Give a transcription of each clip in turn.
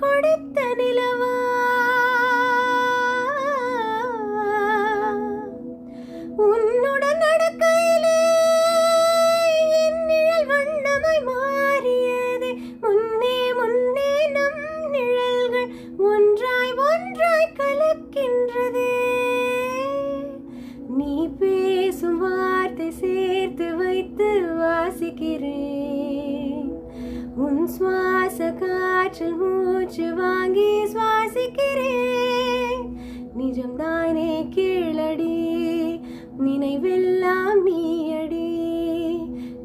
கொடுத்த நிலவா உன்னுடன் நடக்கையிலே என் நிழல் வண்ணமாய் மாறியதே முன்னே முன்னே நம் நிழல்கள் ஒன்றாய் ஒன்றாய் கலக்கின்றதே நீ பேசும் வார்த்தை சேர்த்து வைத்து வாசிக்கிறேன் உன் சுவாச காற்றில் மூச்சு வாங்கி சுவாசிக்கிறேன் நிஜம்தானே கீழடி நினைவெல்லாம் நீயடி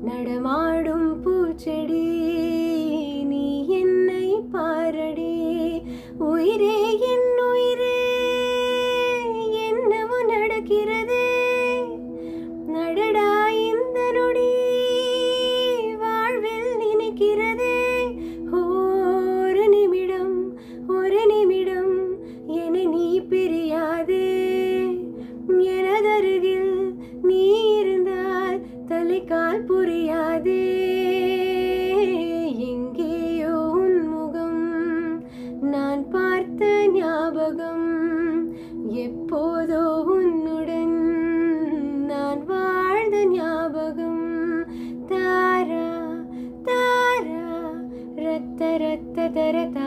நடமாடும் பூச்செடி நீ என்னை பாரடி உயிரே என் உயிரே என்னவோ நடக்கிறதே நடடா இந்த நொடி வாழ்வில் நினைக்கிறதே ஒரு நிமிடம் என்னை நீ பிரியாதே எனதருகில் நீ இருந்தால் தலைக்கால் புரியாதே எங்கேயோ உன் முகம் நான் பார்த்த ஞாபகம் எப்போதோ உன்னுடன் நான் வாழ்ந்த ஞாபகம் தாரா தாரா ரத்த ரத்த தரதா